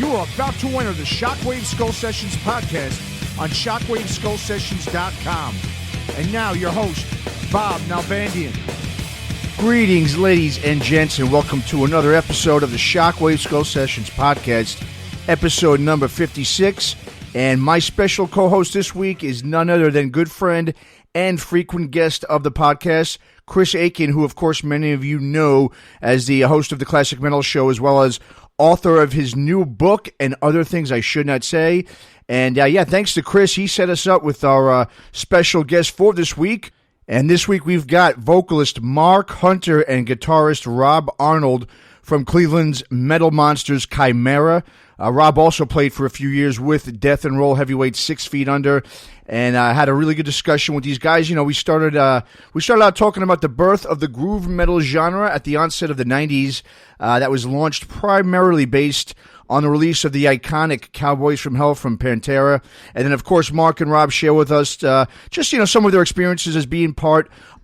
You are about to enter the Shockwave Skull Sessions podcast on shockwaveskullsessions.com. And now your host, Bob Nalbandian. Greetings, ladies and gents, and welcome to another episode of the Shockwave Skull Sessions podcast, episode number 56. And my special co-host this week is none other than good friend and frequent guest of the podcast, Chris Aiken, who, of course, many of you know as the host of the Classic Metal Show, as well as author of his new book and other things I should not say. And thanks to Chris, he set us up with our special guest for this week. And this week we've got vocalist Mark Hunter and guitarist ROB Arnold from Cleveland's metal monsters CHIMAIRA. Rob also played for a few years with Death and Roll heavyweight 6 Feet Under, and had a really good discussion with these guys. You know, we started out talking about the birth of the groove metal genre at the onset of the 90s. That was launched primarily based on the release of the iconic Cowboys from Hell from Pantera. And then, of course, Mark and Rob share with us some of their experiences as being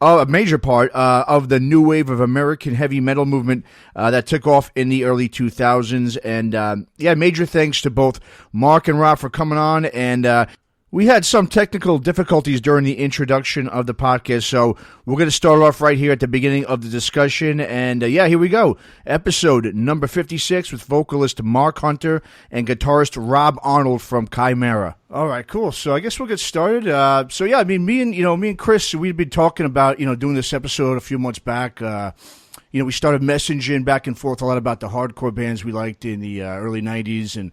a major part of the new wave of American heavy metal movement that took off in the early 2000s. And, major thanks to both Mark and Rob for coming on. And we had some technical difficulties during the introduction of the podcast, so we're going to start off right here at the beginning of the discussion. And, here we go. Episode number 56 with vocalist Mark Hunter and guitarist ROB Arnold from CHIMAIRA. All right, cool. So I guess we'll get started. Me and Chris, we'd been talking about, doing this episode a few months back. We started messaging back and forth a lot about the hardcore bands we liked in the early 90s, and,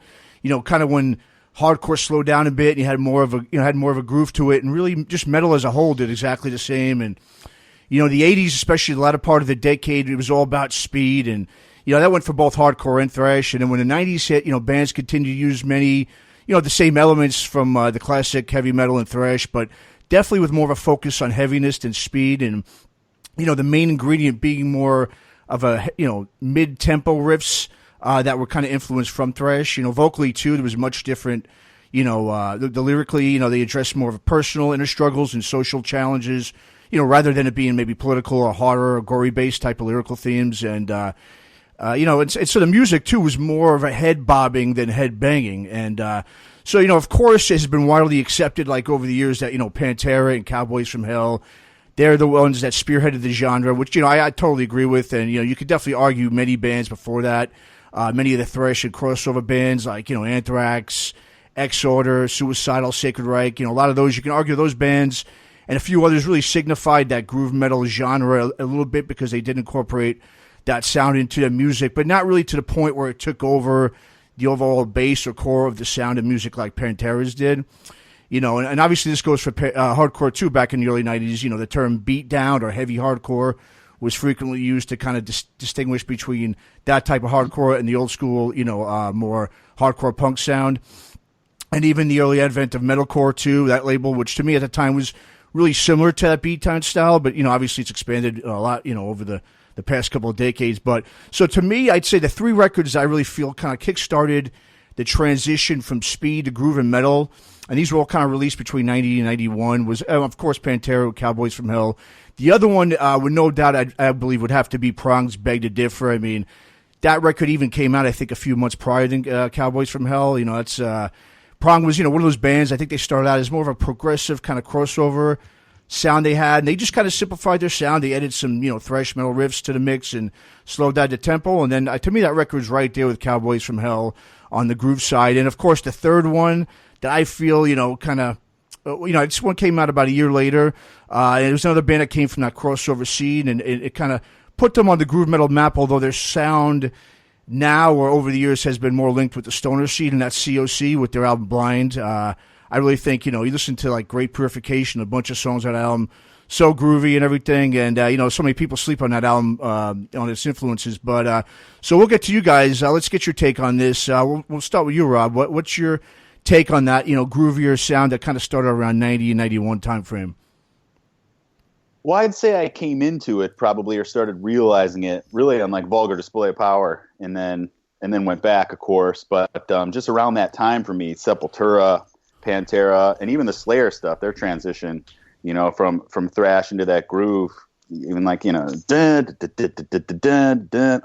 kind of when hardcore slowed down a bit and you had more of a groove to it, and really just metal as a whole did exactly the same. And the 80s, especially the latter part of the decade, it was all about speed, and that went for both hardcore and thrash. And then when the 90s hit, bands continued to use many the same elements from the classic heavy metal and thrash, but definitely with more of a focus on heaviness and speed, and the main ingredient being more of a mid-tempo riffs that were kind of influenced from thrash. Vocally, too, there was much different. The lyrically, they addressed more of a personal inner struggles and social challenges, rather than it being maybe political or horror or gory-based type of lyrical themes. And, so the music, too, was more of a head bobbing than head banging. And so, of course, it has been widely accepted, like, over the years that, Pantera and Cowboys from Hell, they're the ones that spearheaded the genre, which, I totally agree with. And, you could definitely argue many bands before that. Many of the thrash and crossover bands like, Anthrax, Exorder, Suicidal, Sacred Reich, a lot of those, you can argue those bands and a few others really signified that groove metal genre a little bit because they did incorporate that sound into their music, but not really to the point where it took over the overall base or core of the sound of music like Pantera's did. And obviously this goes for hardcore too. Back in the early 90s, the term beat down or heavy hardcore was frequently used to kind of distinguish between that type of hardcore and the old school, more hardcore punk sound. And even the early advent of metalcore too, that label, which to me at the time was really similar to that beatdown style, but, obviously it's expanded a lot, over the past couple of decades. But so to me, I'd say the three records I really feel kind of kickstarted the transition from speed to groove and metal, and these were all kind of released between 90 and 91, was, of course, Pantera, Cowboys from Hell. The other one, with no doubt, I believe would have to be Prong's Beg to Differ. I mean, that record even came out, I think, a few months prior than Cowboys from Hell. It's Prong was, one of those bands, I think they started out as more of a progressive kind of crossover sound they had, and they just kind of simplified their sound. They added some, thrash metal riffs to the mix and slowed down the tempo. And then, to me, that record's right there with Cowboys from Hell on the groove side. And, of course, the third one that I feel, this one came out about a year later. And it was another band that came from that crossover scene, and it kind of put them on the groove metal map, although their sound now or over the years has been more linked with the stoner scene, and that's COC with their album Blind. I really think, you listen to like Great Purification, a bunch of songs on that album, so groovy and everything, and, so many people sleep on that album, on its influences. But so we'll get to you guys. Let's get your take on this. We'll start with you, Rob. What's your take on that, groovier sound that kind of started around 90 and 91 time frame? Well, I'd say I came into it probably, or started realizing it really on like Vulgar Display of Power, and then went back, of course. But just around that time for me, Sepultura, Pantera, and even the Slayer stuff, their transition, from thrash into that groove, even like,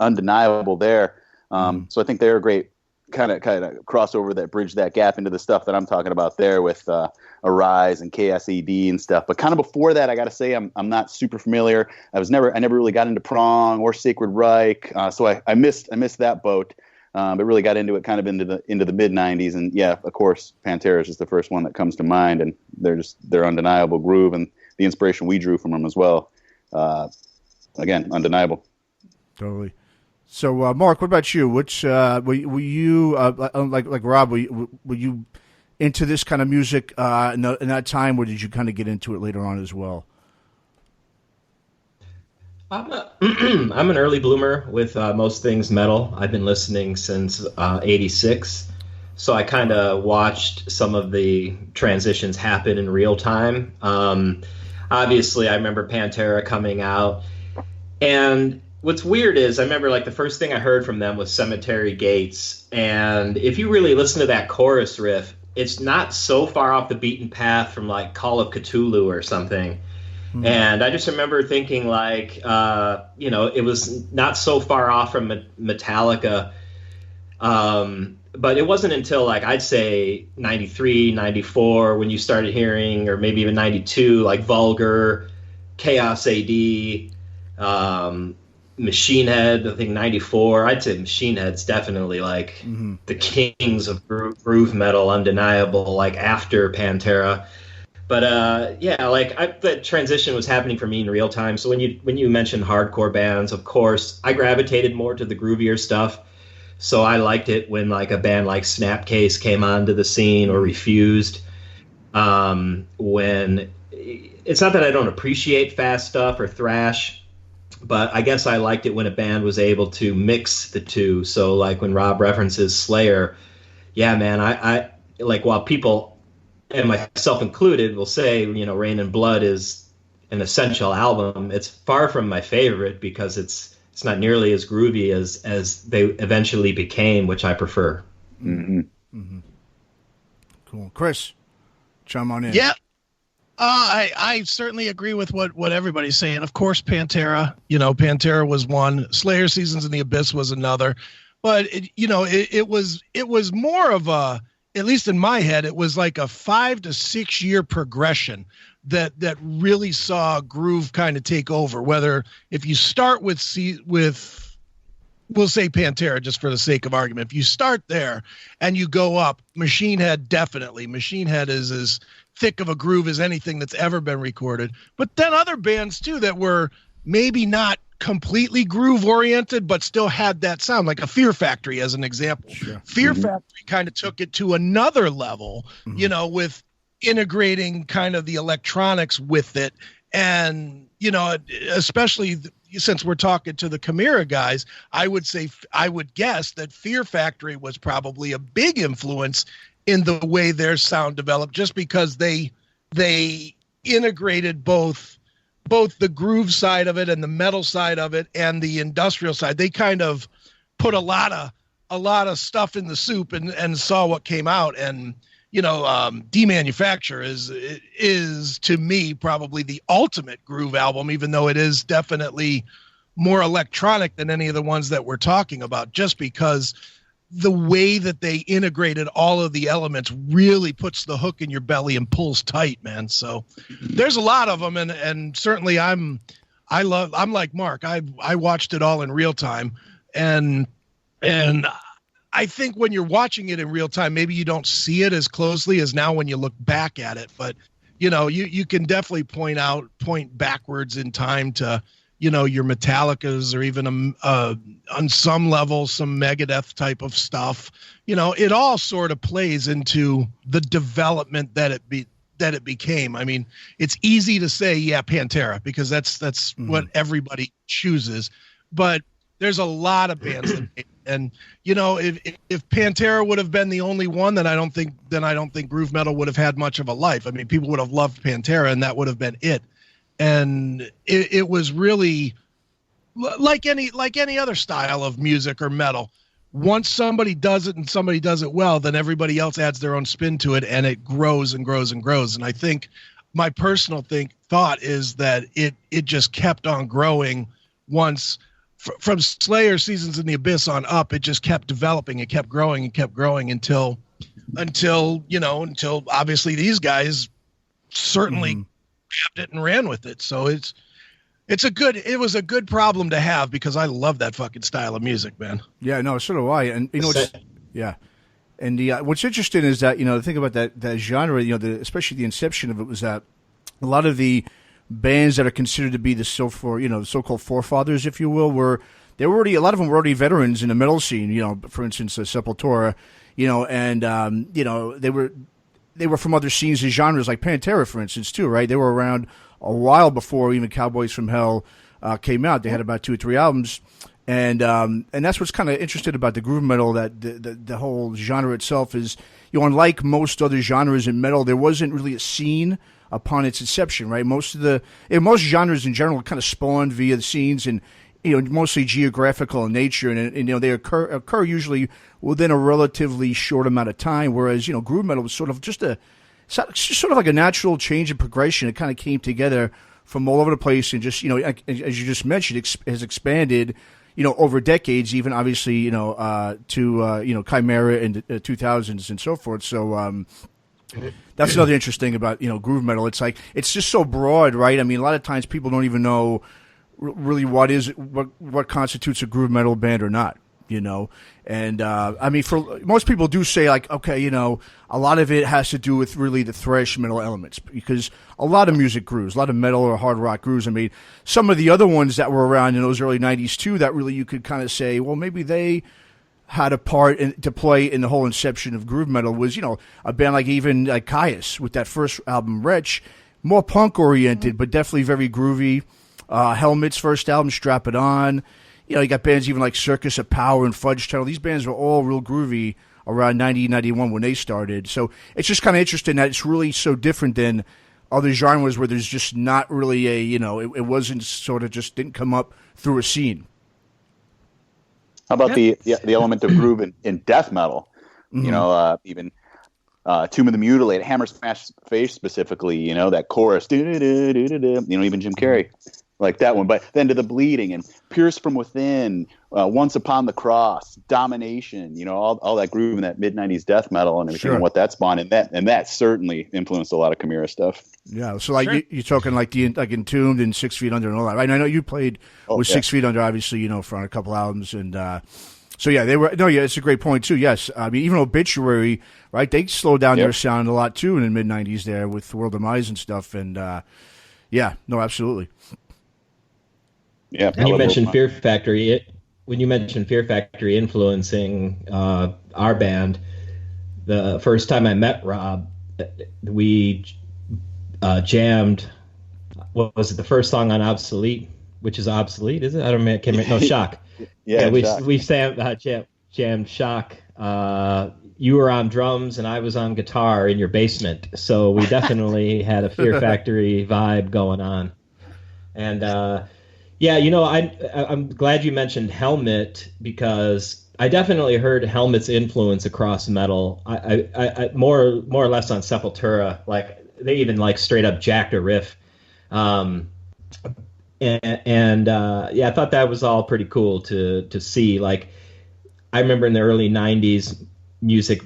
undeniable there. So I think they're a great kind of cross over that bridge, that gap into the stuff that I'm talking about there with Arise and KSED and stuff. But kind of before that, I got to say I'm not super familiar. I never really got into prong or Sacred Reich, so I missed that boat. But really got into it kind of into the mid '90s, and yeah, of course, Pantera is just the first one that comes to mind, and their undeniable groove and the inspiration we drew from them as well. Again, undeniable. Totally. So, Mark, what about you? Which were you like Rob? Were you into this kind of music in that time, or did you kind of get into it later on as well? I'm an early bloomer with most things metal. I've been listening since '86, so I kind of watched some of the transitions happen in real time. Obviously, I remember Pantera coming out, and what's weird is I remember like the first thing I heard from them was Cemetery Gates, and if you really listen to that chorus riff, it's not so far off the beaten path from like Call of Cthulhu or something. Mm-hmm. And I just remember thinking like, it was not so far off from Metallica. But it wasn't until like, I'd say 93, 94, when you started hearing, or maybe even 92, like Vulgar, Chaos AD, Machine Head, I think 94. I'd say Machine Head's definitely like the kings of groove metal, undeniable, like after Pantera. But the transition was happening for me in real time. So when you mentioned hardcore bands, of course, I gravitated more to the groovier stuff. So I liked it when like a band like Snapcase came onto the scene, or Refused. When it's not that I don't appreciate fast stuff or thrash, but I guess I liked it when a band was able to mix the two. So like when Rob references Slayer, yeah, man, I like, while people, and myself included, will say, Rain and Blood is an essential album, it's far from my favorite because it's not nearly as groovy as they eventually became, which I prefer. Mm-hmm. Mm-hmm. Cool. Chris, chime on in. Yeah. I certainly agree with what everybody's saying. Of course, Pantera, Pantera was one. Slayer Seasons in the Abyss was another. But, it was more of a, at least in my head, it was like a 5 to 6 year progression that really saw groove kind of take over. Whether if you start with we'll say Pantera just for the sake of argument, if you start there and you go up, Machine Head is as thick of a groove as anything that's ever been recorded. But then other bands too that were maybe not completely groove oriented, but still had that sound, like a Fear Factory as an example. Sure. Fear Factory kind of took it to another level, with integrating kind of the electronics with it. And, especially since we're talking to the CHIMAIRA guys, I would guess that Fear Factory was probably a big influence in the way their sound developed, just because they integrated both the groove side of it and the metal side of it and the industrial side. They kind of put a lot of stuff in the soup and saw what came out. And, Demanufacture is to me probably the ultimate groove album, even though it is definitely more electronic than any of the ones that we're talking about, just because the way that they integrated all of the elements really puts the hook in your belly and pulls tight, man. So there's a lot of them. And certainly I'm like Mark, I watched it all in real time. And I think when you're watching it in real time, maybe you don't see it as closely as now when you look back at it, but you can definitely point backwards in time to, your Metallicas, or even on some level, some Megadeth type of stuff. It all sort of plays into the development that it became. I mean, it's easy to say, yeah, Pantera, because that's what everybody chooses. But there's a lot of bands that made it. And if Pantera would have been the only one, then I don't think groove metal would have had much of a life. I mean, people would have loved Pantera, and that would have been it. And it was really like any other style of music or metal. Once somebody does it and somebody does it well, then everybody else adds their own spin to it, and it grows and grows and grows. And I think my personal thought is that it just kept on growing once from Slayer Seasons in the Abyss on up, it just kept developing. It kept growing and kept growing until obviously these guys certainly grabbed it and ran with it. So it was a good problem to have, because I love that fucking style of music, man. Yeah, no, so do I. And yeah. And what's interesting is that, the thing about that genre, especially the inception of it, was that a lot of the bands that are considered to be the so-called forefathers, if you will, a lot of them were already veterans in the metal scene. For instance, Sepultura, and they were from other scenes and genres, like Pantera, for instance, too, right? They were around a while before even Cowboys from Hell came out. They had about 2 or 3 albums, and that's what's kind of interesting about the groove metal, that the whole genre itself is, unlike most other genres in metal, there wasn't really a scene upon its inception, right? Most genres in general kind of spawned via the scenes, and mostly geographical in nature, and they occur usually within a relatively short amount of time. Whereas groove metal was sort of sort of like a natural change in progression. It kind of came together from all over the place, and just as you just mentioned, has expanded over decades, even obviously to Chimaira in the 2000s and so forth. So. That's another interesting about groove metal. It's like, it's just so broad, right? I mean, a lot of times people don't even know really what constitutes a groove metal band or not. And I mean, for most people do say, like, okay, a lot of it has to do with really the thrash metal elements, because a lot of music grooves, a lot of metal or hard rock grooves. I mean, some of the other ones that were around in those early 90s too, that really you could kind of say, well, maybe they had a part to play in the whole inception of groove metal, was, a band like Caius with that first album, Wretch, more punk oriented, but definitely very groovy. Helmet's first album, Strap It On. You got bands even like Circus of Power and Fudge Tunnel. These bands were all real groovy around 90, 91 when they started. So it's just kind of interesting that it's really so different than other genres where there's just not really it wasn't sort of, just didn't come up through a scene. How about the element of groove in death metal? Even Tomb of the Mutilated, Hammer Smash Face specifically, that chorus, even Jim Carrey, like that one. But then to the Bleeding and Pierce from Within, Once Upon the Cross, Domination, all that groove in that mid-90s death metal and everything, and what that spawned. And that certainly influenced a lot of Chimaira stuff. Yeah, so like you're talking like Entombed and 6 Feet Under and all that, right? And I know you played with 6 Feet Under, obviously, for a couple albums, and so yeah, they were. No, yeah, it's a great point too. Yes, I mean, even Obituary, right? They slowed down their sound a lot too in the mid '90s there with World Demise and stuff, and yeah, no, absolutely. Yeah, and you mentioned Fear Factory. When you mentioned Fear Factory influencing our band, the first time I met Rob, we jammed. What was it? The first song on Obsolete, which is Obsolete, is it? I can't remember. No, Shock. Yeah, we jammed Shock. You were on drums and I was on guitar in your basement, so we definitely had a Fear Factory vibe going on. And I'm glad you mentioned Helmet, because I definitely heard Helmet's influence across metal. I more or less on Sepultura, like they even like straight up jacked a riff. I thought that was all pretty cool to see. Like, I remember in the early 90s, music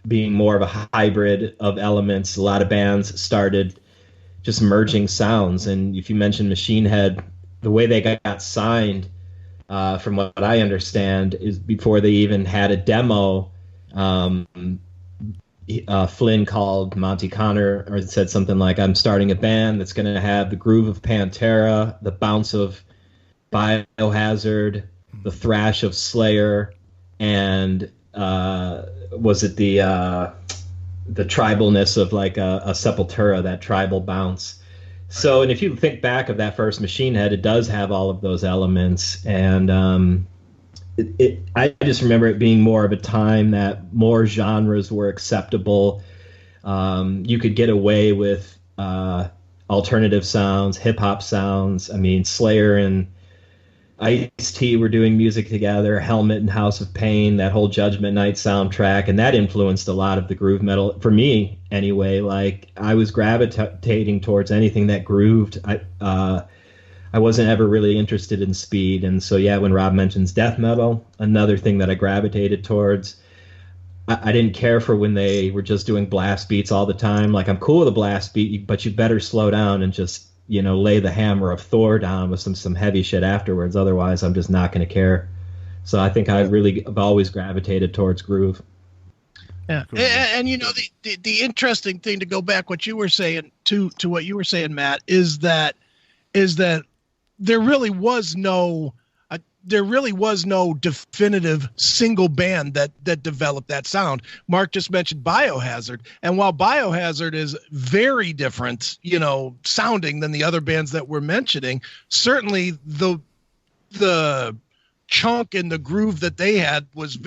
being more of a hybrid of elements. A lot of bands started just merging sounds. And if you mention Machine Head, the way they got signed, from what I understand, is before they even had a demo. Flynn called Monty Connor or said something like, I'm starting a band that's going to have the groove of Pantera, the bounce of Biohazard, the thrash of Slayer, and was it the tribalness of like a Sepultura, that tribal bounce. So, and if you think back of that first Machine Head, it does have all of those elements, and I just remember it being more of a time that more genres were acceptable. You could get away with alternative sounds, hip-hop sounds. I mean, Slayer and Ice-T were doing music together, Helmet and House of Pain, that whole Judgment Night soundtrack, and that influenced a lot of the groove metal, for me anyway. Like, I was gravitating towards anything that grooved. I wasn't ever really interested in speed. And so, yeah, when Rob mentions death metal, another thing that I gravitated towards. I didn't care for when they were just doing blast beats all the time. Like, I'm cool with a blast beat, but you better slow down and just, lay the hammer of Thor down with some heavy shit afterwards. Otherwise, I'm just not going to care. So I think I've always gravitated towards groove. Yeah, and the interesting thing, to go back what you were saying to what you were saying, Matt, is that there really was no definitive single band that developed that sound. Mark just mentioned Biohazard, and while Biohazard is very different, sounding than the other bands that we're mentioning, certainly the chunk and the groove that they had was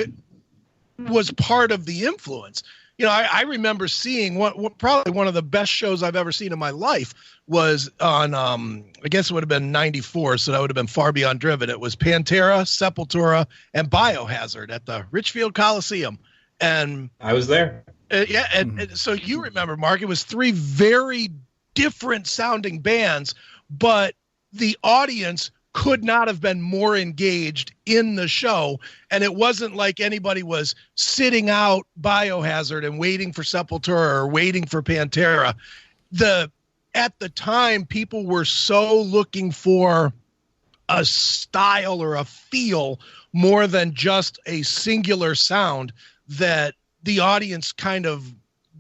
part of the influence. I remember seeing what probably one of the best shows I've ever seen in my life was on, I guess it would have been 94, so that would have been Far Beyond Driven. It was Pantera, Sepultura, and Biohazard at the Richfield Coliseum. And I was there. And so you remember, Mark, it was three very different sounding bands, but the audience could not have been more engaged in the show. And it wasn't like anybody was sitting out Biohazard and waiting for Sepultura or waiting for Pantera. At the time, people were so looking for a style or a feel more than just a singular sound that the audience kind of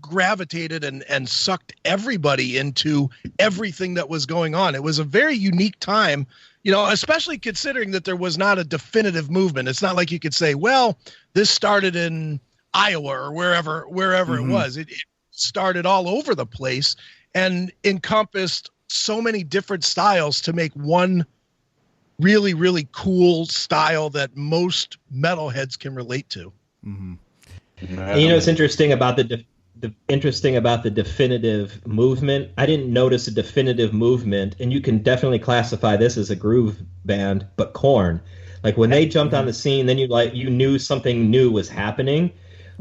gravitated and sucked everybody into everything that was going on. It was a very unique time, especially considering that there was not a definitive movement. It's not like you could say, well, this started in Iowa or wherever it was. It started all over the place and encompassed so many different styles to make one really, really cool style that most metalheads can relate to. Mm-hmm. It's interesting about the definitive movement. I didn't notice a definitive movement, and you can definitely classify this as a groove band, but Korn, like when they jumped on the scene, then you knew something new was happening,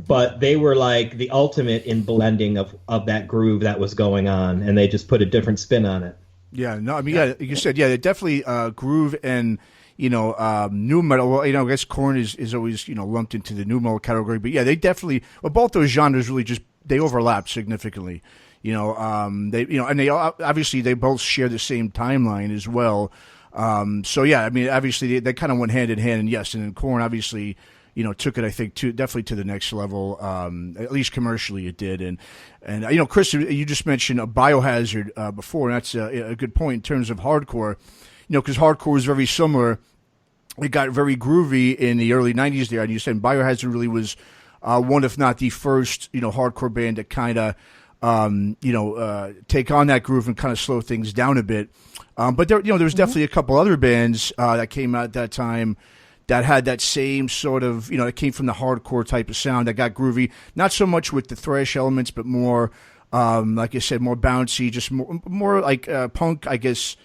but they were like the ultimate in blending of that groove that was going on, and they just put a different spin on it. Yeah, no, I mean, yeah, you said, yeah, they definitely groove and new metal. Well, I guess Korn is always lumped into the new metal category, but yeah, they definitely. Well, both those genres really they overlap significantly. They and they obviously they both share the same timeline as well. So yeah, I mean, obviously they kind of went hand in hand, and yes, and then Korn obviously took it, I think, definitely to the next level. At least commercially, it did. And Chris, you just mentioned a Biohazard before, and that's a good point in terms of hardcore. Because hardcore was very similar. It got very groovy in the early '90s there, and you said Biohazard really was one, if not the first, hardcore band to kind of, take on that groove and kind of slow things down a bit. But there was definitely a couple other bands that came out at that time that had that same sort of, it came from the hardcore type of sound that got groovy. Not so much with the thrash elements, but more, like I said, more bouncy, just more like punk, I guess,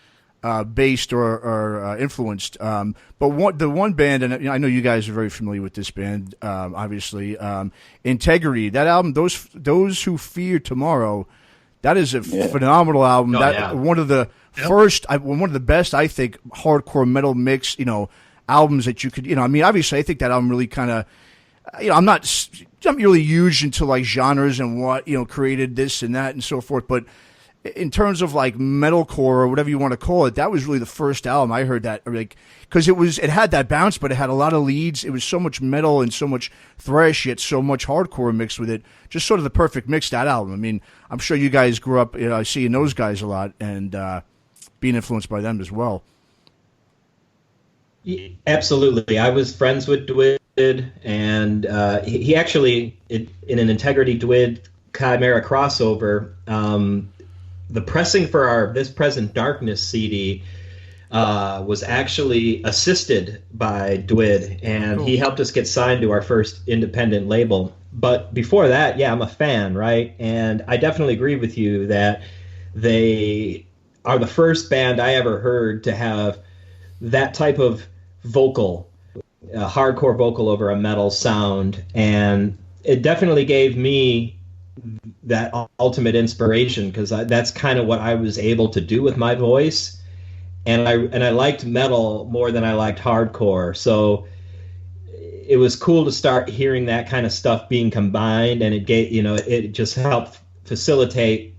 based or influenced. But the one band, and I know you guys are very familiar with this band, obviously, Integrity. That album, Those Who Fear Tomorrow, that is a phenomenal album. One of the first, one of the best, I think, hardcore metal mix, albums that you could, I mean, obviously, I think that album really kind of, I'm not really huge into like genres and what, created this and that and so forth, but in terms of like metalcore or whatever you want to call it, that was really the first album I heard that, like, because it had that bounce, but it had a lot of leads. It was so much metal and so much thrash, yet so much hardcore mixed with it. Just sort of the perfect mix, that album. I mean, I'm sure you guys grew up, seeing those guys a lot and being influenced by them as well. Absolutely. I was friends with Dwid, and he actually, in an Integrity Dwid Chimera crossover, the pressing for our This Present Darkness CD was actually assisted by Dwid, and he helped us get signed to our first independent label. But before that, I'm a fan, right? And I definitely agree with you that they are the first band I ever heard to have that type of vocal, hardcore vocal over a metal sound, and it definitely gave me that ultimate inspiration, because that's kind of what I was able to do with my voice. and I liked metal more than I liked hardcore. So it was cool to start hearing that kind of stuff being combined, and it just helped facilitate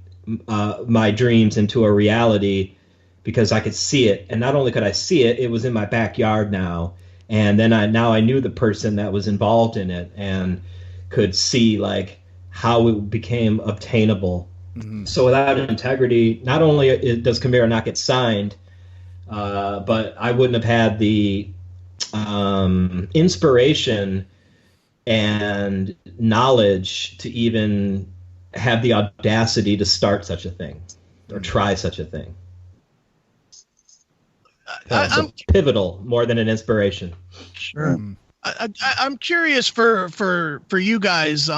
my dreams into a reality, because I could see it. And not only could I see it, it was in my backyard now. And then I knew the person that was involved in it and could see like how it became obtainable. Mm-hmm. So without integrity, not only does Chimaira not get signed, but I wouldn't have had the inspiration and knowledge to even have the audacity to start such a thing or try such a thing. So pivotal more than an inspiration. Sure. I'm curious for you guys.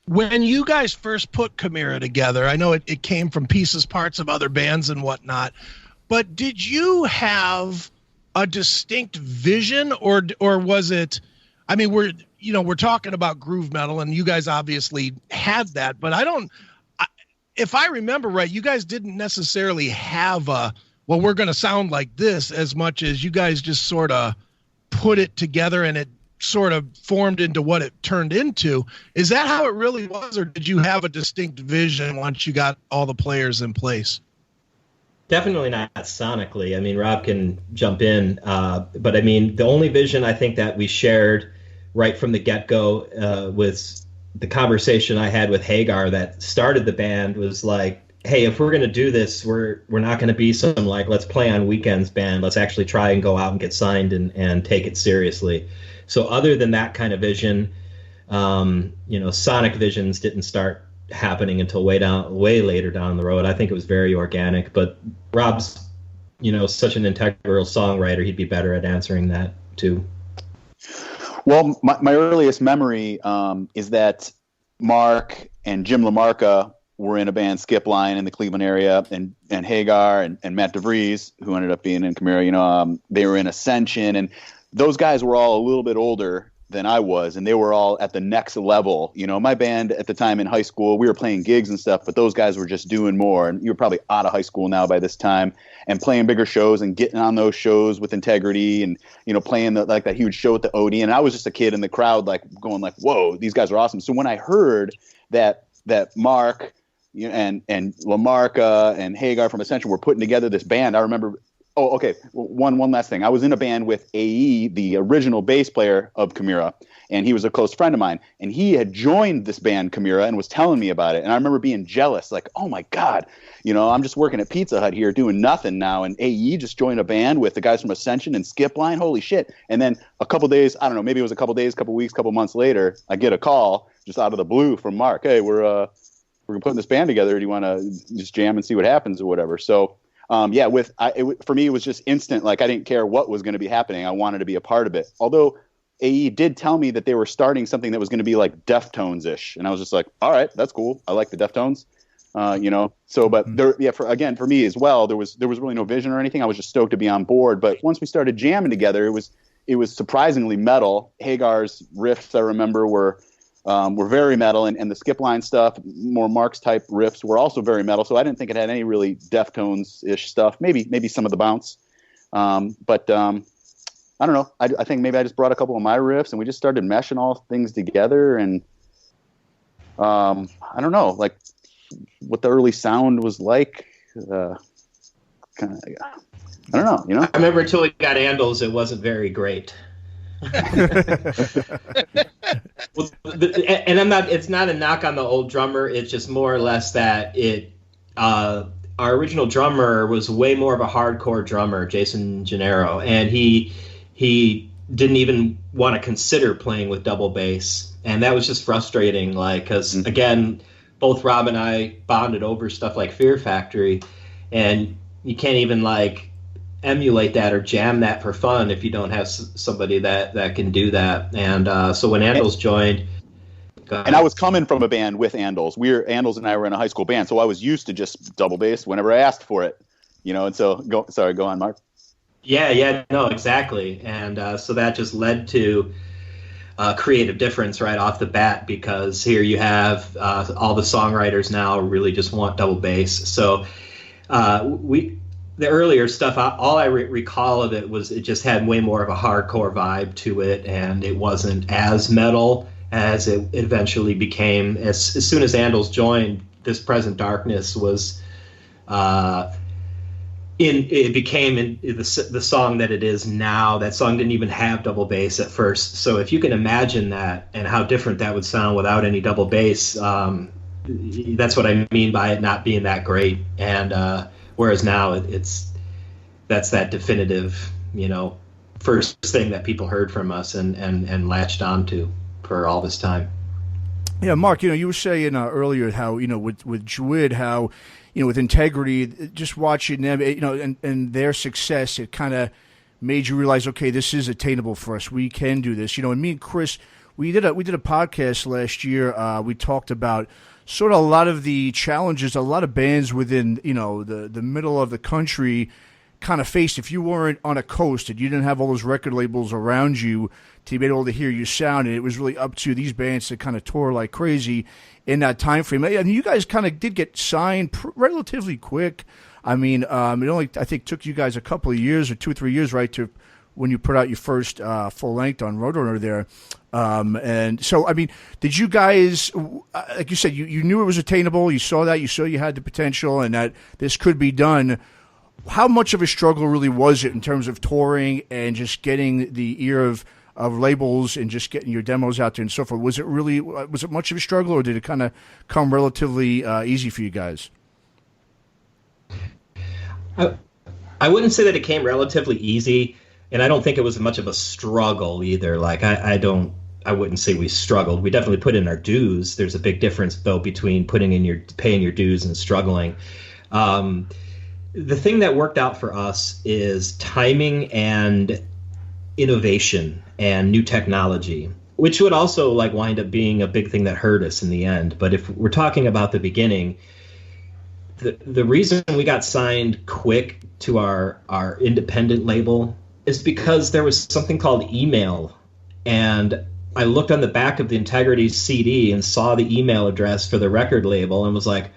When you guys first put Chimaira together, I know it came from parts of other bands and whatnot, but did you have a distinct vision, or was it? I mean, we're talking about groove metal, and you guys obviously had that, but if I remember right, you guys didn't necessarily have well, we're going to sound like this, as much as you guys just sort of put it together and it sort of formed into what it turned into. Is that how it really was, or did you have a distinct vision once you got all the players in place? Definitely not sonically. I mean, Rob can jump in, but I mean, the only vision I think that we shared right from the get-go was the conversation I had with Hagar that started the band was like, hey, if we're going to do this, we're not going to be some like, let's play on weekends band. Let's actually try and go out and get signed and take it seriously. So other than that kind of vision, sonic visions didn't start happening until way later down the road. I think it was very organic, but Rob's, such an integral songwriter. He'd be better at answering that too. Well, my earliest memory is that Mark and Jim LaMarca were in a band, Skip Line, in the Cleveland area, and Hagar and Matt DeVries, who ended up being in Chimaira, they were in Ascension, and those guys were all a little bit older than I was, and they were all at the next level. My band at the time in high school, we were playing gigs and stuff, but those guys were just doing more, and you were probably out of high school now by this time, and playing bigger shows and getting on those shows with integrity, and playing that huge show at the Odeon. And I was just a kid in the crowd, like going like, "Whoa, these guys are awesome!" So when I heard that Mark and LaMarca and Hagar from Ascension were putting together this band, I remember. Oh, okay. One last thing. I was in a band with AE, the original bass player of Chimaira, and he was a close friend of mine. And he had joined this band Chimaira and was telling me about it. And I remember being jealous, like, oh my God, I'm just working at Pizza Hut here doing nothing now. And AE just joined a band with the guys from Ascension and Skip Line. Holy shit. And then a couple days, I don't know, maybe it was a couple days, couple weeks, couple months later, I get a call just out of the blue from Mark. Hey, we're putting this band together. Do you want to just jam and see what happens or whatever? So, for me, it was just instant. Like, I didn't care what was going to be happening. I wanted to be a part of it. Although AE did tell me that they were starting something that was going to be like Deftones-ish. And I was just like, all right, that's cool. I like the Deftones, So, but for me as well, there was really no vision or anything. I was just stoked to be on board. But once we started jamming together, it was surprisingly metal. Hagar's riffs, I remember, were very metal, and the Skip Line stuff, more Mark's type riffs, were also very metal. So I didn't think it had any really Deftones-ish stuff. Maybe some of the bounce, but I don't know. I think maybe I just brought a couple of my riffs, and we just started meshing all things together. And I don't know, like what the early sound was like. I don't know. I remember until we got Andals, it wasn't very great. Well, and it's not a knock on the old drummer. It's just more or less that our original drummer was way more of a hardcore drummer, Jason Gennaro, and he didn't even want to consider playing with double bass, and that was just frustrating. Like, because again, both Rob and I bonded over stuff like Fear Factory, and you can't even like emulate that or jam that for fun if you don't have somebody that can do that. And so when Andals joined, and I was coming from a band with Andals. Andals and I were in a high school band, so I was used to just double bass whenever I asked for it, And so go on, Mark. Yeah, no, exactly. And so that just led to creative difference right off the bat, because here you have all the songwriters now really just want double bass. So the earlier stuff, all I recall of it was it just had way more of a hardcore vibe to it, and it wasn't as metal as it eventually became. As soon as Andals joined, This Present Darkness was it became the song that it is now. That song didn't even have double bass at first. So if you can imagine that and how different that would sound without any double bass, that's what I mean by it not being that great. And whereas now that's that definitive, first thing that people heard from us and latched onto for all this time. Yeah, Mark, you were saying earlier how, with Druid, how, with Integrity, just watching them, and their success, it kind of made you realize, okay, this is attainable for us. We can do this. And me and Chris, we did a podcast last year. We talked about sort of a lot of the challenges a lot of bands within, the middle of the country kind of faced. If you weren't on a coast and you didn't have all those record labels around you to be able to hear your sound, and it was really up to these bands to kind of tour like crazy in that time frame. And you guys kind of did get signed relatively quick. I mean, it only, I think, took you guys a couple of years or 2 or 3 years, right, to when you put out your first full length on Roadrunner there. And so, I mean, did you guys, like you said, you knew it was attainable, you saw that, you saw you had the potential and that this could be done. How much of a struggle really was it in terms of touring and just getting the ear of labels and just getting your demos out there and so forth? Was it much of a struggle, or did it kind of come relatively easy for you guys? I wouldn't say that it came relatively easy, and I don't think it was much of a struggle either. Like I wouldn't say we struggled. We definitely put in our dues. There's a big difference though between paying your dues and struggling. The thing that worked out for us is timing and innovation and new technology, which would also wind up being a big thing that hurt us in the end. But if we're talking about the beginning, the reason we got signed quick to our independent label is because there was something called email. And I looked on the back of the Integrity CD and saw the email address for the record label and was like,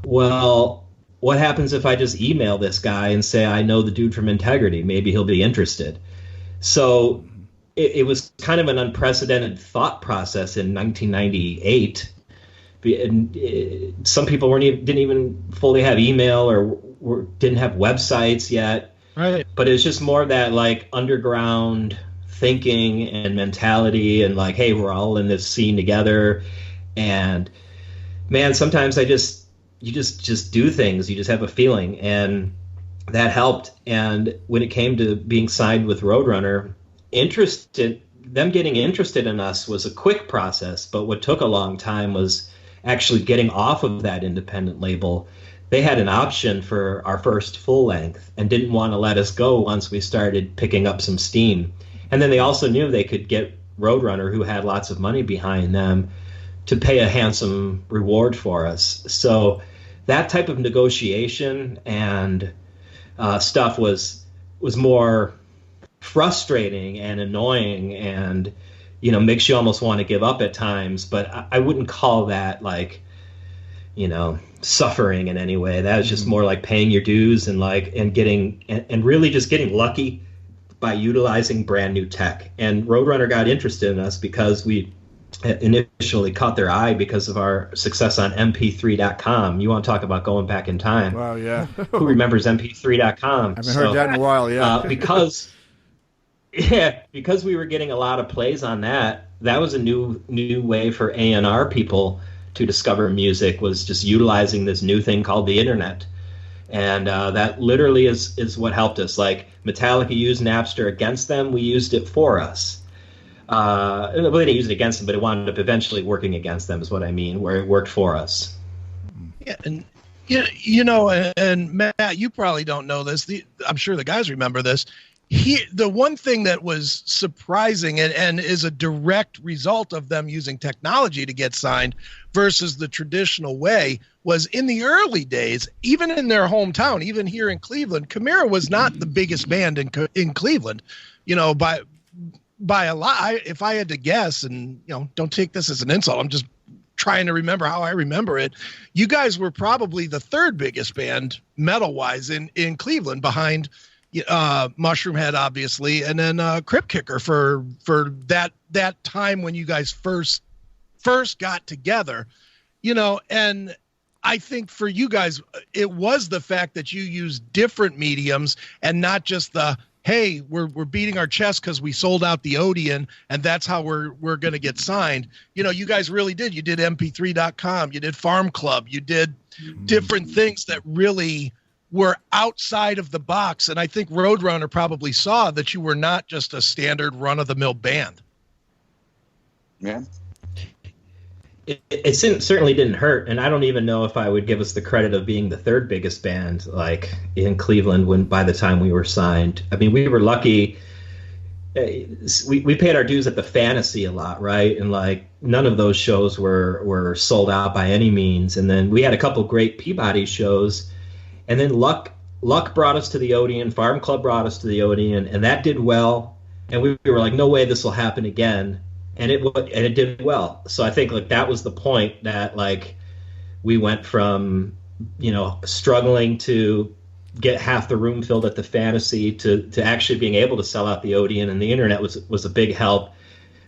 well, what happens if I just email this guy and say, I know the dude from Integrity, maybe he'll be interested. So it was kind of an unprecedented thought process in 1998. And some people didn't even fully have email or didn't have websites yet. Right. But it was just more of that underground thinking and mentality and hey, we're all in this scene together. And man, sometimes you just do things. You just have a feeling, and that helped. And when it came to being signed with Roadrunner, them getting interested in us was a quick process. But what took a long time was actually getting off of that independent label. They had an option for our first full length and didn't want to let us go once we started picking up some steam. And then they also knew they could get Roadrunner, who had lots of money behind them, to pay a handsome reward for us. So that type of negotiation and stuff was more frustrating and annoying, and makes you almost want to give up at times. But I wouldn't call that suffering in any way. That was just more like paying your dues and really just getting lucky by utilizing brand new tech. And Roadrunner got interested in us because we initially caught their eye because of our success on mp3.com. You want to talk about going back in time? Wow, yeah. Who remembers mp3.com? I haven't heard that in a while, yeah. Because we were getting a lot of plays on that. That was a new way for A&R people to discover music, was just utilizing this new thing called the internet. And that literally is what helped us. Metallica used Napster against them, we used it for us. We didn't use it against them, but it wound up eventually working against them, is what I mean, where it worked for us. Yeah, and and Matt, you probably don't know this. I'm sure the guys remember this. The one thing that was surprising and is a direct result of them using technology to get signed versus the traditional way was in the early days, even in their hometown, even here in Cleveland, CHIMAIRA was not the biggest band in Cleveland, by a lot. If I had to guess, and don't take this as an insult, I'm just trying to remember how I remember it. You guys were probably the third biggest band metal-wise in Cleveland, behind Mushroom Head, obviously, and then Crypt Kicker for that time when you guys first got together, and I think for you guys, it was the fact that you used different mediums and not just the, hey, we're beating our chest because we sold out the Odeon and that's how we're going to get signed. You guys really did. You did mp3.com, you did Farm Club, you did different things that really were outside of the box. And I think Roadrunner probably saw that you were not just a standard run-of-the-mill band. Yeah. It certainly didn't hurt, and I don't even know if I would give us the credit of being the third biggest band like in Cleveland by the time we were signed. I mean, we were lucky. We paid our dues at the Fantasy a lot, right? And like none of those shows were sold out by any means. And then we had a couple great Peabody shows, and then luck brought us to the Odeon. Farm Club brought us to the Odeon, and that did well. And we were like, no way this will happen again. And it did well. So I think like that was the point that like we went from, struggling to get half the room filled at the Fantasy to actually being able to sell out the Odeon, and the internet was a big help.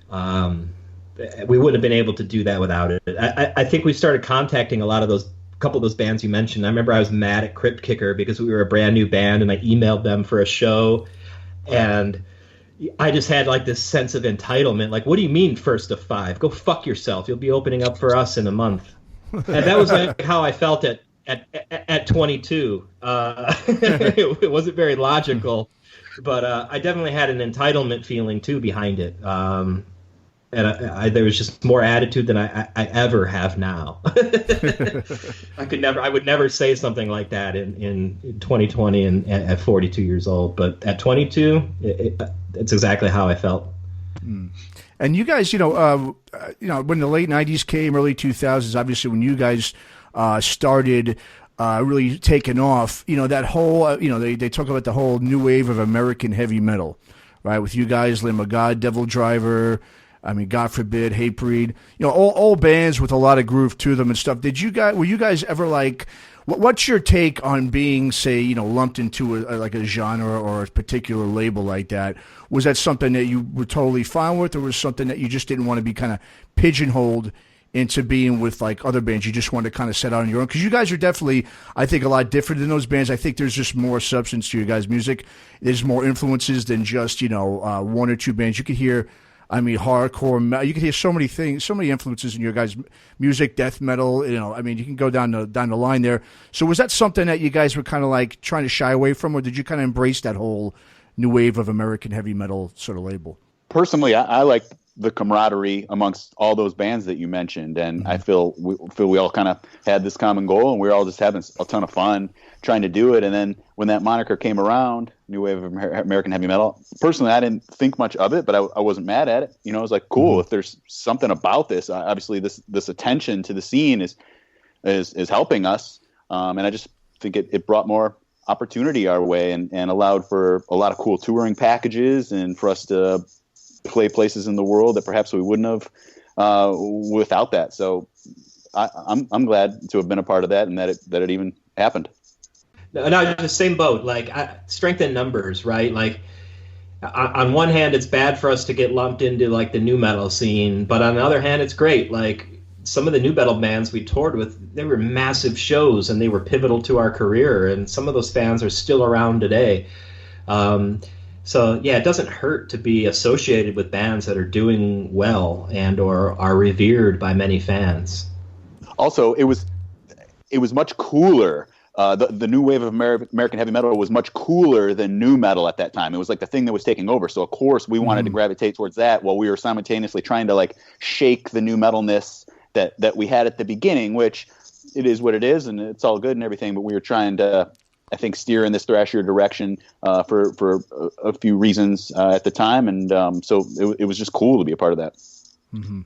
We wouldn't have been able to do that without it. I think we started contacting a couple of those bands you mentioned. I remember I was mad at Crypt Kicker because we were a brand new band, and I emailed them for a show, and I just had like this sense of entitlement. Like, what do you mean first of 5? Go fuck yourself. You'll be opening up for us in a month. And that was like how I felt at 22. It wasn't very logical, but I definitely had an entitlement feeling too behind it. And there was just more attitude than I ever have now. I would never say something like that in 2020 and at 42 years old. But at 22, it's exactly how I felt. And you guys, when the late 90s came, early 2000s, obviously when you guys started really taking off, that whole, they talk about the whole new wave of American heavy metal, right? With you guys, Lamb of God, Devil Driver, God forbid, Hatebreed, all bands with a lot of groove to them and stuff. Were you guys ever like, what's your take on being, say, lumped into a genre or a particular label like that? Was that something that you were totally fine with, or was something that you just didn't want to be kind of pigeonholed into being with like other bands? You just wanted to kind of set out on your own? Because you guys are definitely, I think, a lot different than those bands. I think there's just more substance to your guys' music. There's more influences than just, one or two bands. You could hear, hardcore. You can hear so many things, so many influences in your guys' music, death metal. You can go down the line there. So was that something that you guys were kind of like trying to shy away from, or did you kind of embrace that whole new wave of American heavy metal sort of label? Personally, I like the camaraderie amongst all those bands that you mentioned, and I feel we all kind of had this common goal, and we were all just having a ton of fun trying to do it. And then when that moniker came around, new wave of American heavy metal, personally I didn't think much of it, but I wasn't mad at it. I was like, cool, if there's something about this, obviously this attention to the scene is helping us, and I just think it brought more opportunity our way and allowed for a lot of cool touring packages and for us to play places in the world that perhaps we wouldn't have without that. So I'm glad to have been a part of that, and that it even happened. No, the same boat. Like strength in numbers, right? Like on one hand, it's bad for us to get lumped into like the new metal scene, but on the other hand, it's great. Like some of the new metal bands we toured with, they were massive shows and they were pivotal to our career, and some of those fans are still around today. So yeah, it doesn't hurt to be associated with bands that are doing well and or are revered by many fans. Also, it was much cooler. The new wave of American heavy metal was much cooler than new metal at that time. It was like the thing that was taking over. So of course we wanted to gravitate towards that, while we were simultaneously trying to like shake the new metalness that we had at the beginning, which it is what it is, and it's all good and everything. But we were trying to, I think, steer in this thrashier direction for a few reasons at the time, and so it was just cool to be a part of that. Mm-hmm.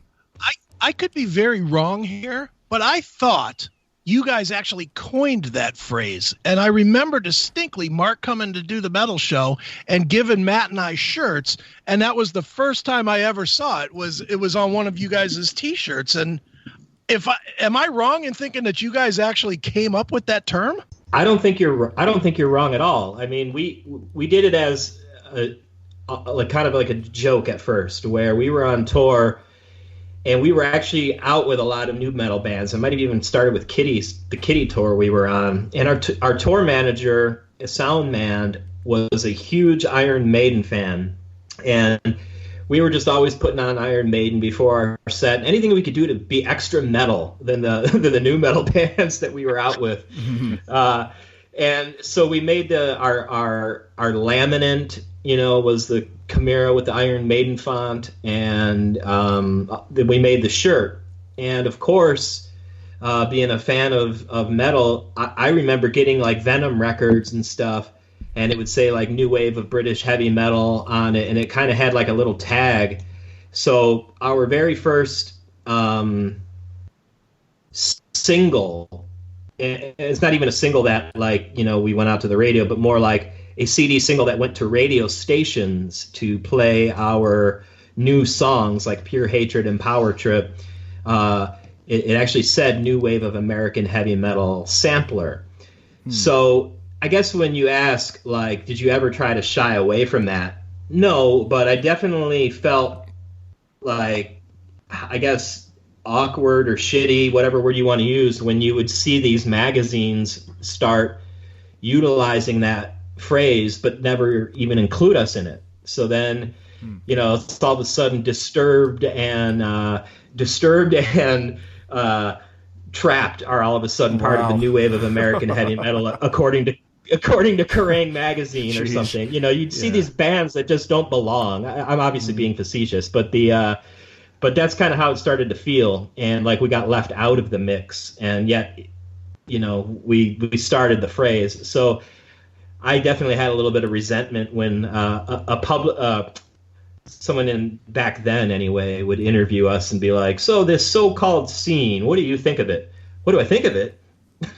I could be very wrong here, but I thought you guys actually coined that phrase. And I remember distinctly Mark coming to do the metal show and giving Matt and I shirts. And that was the first time I ever saw it. It was on one of you guys' T-shirts. And Am I wrong in thinking that you guys actually came up with that term? I don't think you're wrong at all. I mean, we did it as like kind of like a joke at first, where we were on tour and we were actually out with a lot of new metal bands. I might have even started with the Kitty tour we were on, and our tour manager, sound man, was a huge Iron Maiden fan, and we were just always putting on Iron Maiden before our set. Anything we could do to be extra metal than the new metal bands that we were out with. And so we made our laminate, was the Chimera with the Iron Maiden font, and then we made the shirt. And of course, being a fan of metal, I remember getting like Venom records and stuff, and it would say like new wave of British heavy metal on it, and it kind of had like a little tag. So our very first single, it's not even a single that like, we went out to the radio, but more like a CD single that went to radio stations to play our new songs like Pure Hatred and Power Trip. It actually said New Wave of American Heavy Metal Sampler. So I guess when you ask, like, did you ever try to shy away from that? No, but I definitely felt like, I guess, awkward or shitty, whatever word you want to use, when you would see these magazines start utilizing that phrase but never even include us in it. So then, it's all of a sudden Disturbed and Trapped are all of a sudden part of the new wave of American heavy metal, according to Kerrang! Magazine or something. You'd see these bands that just don't belong. I'm obviously being facetious, but but that's kind of how it started to feel, and like we got left out of the mix, and yet, we started the phrase. So I definitely had a little bit of resentment when someone back then anyway would interview us and be like, "So this so-called scene, what do you think of it?" What do I think of it?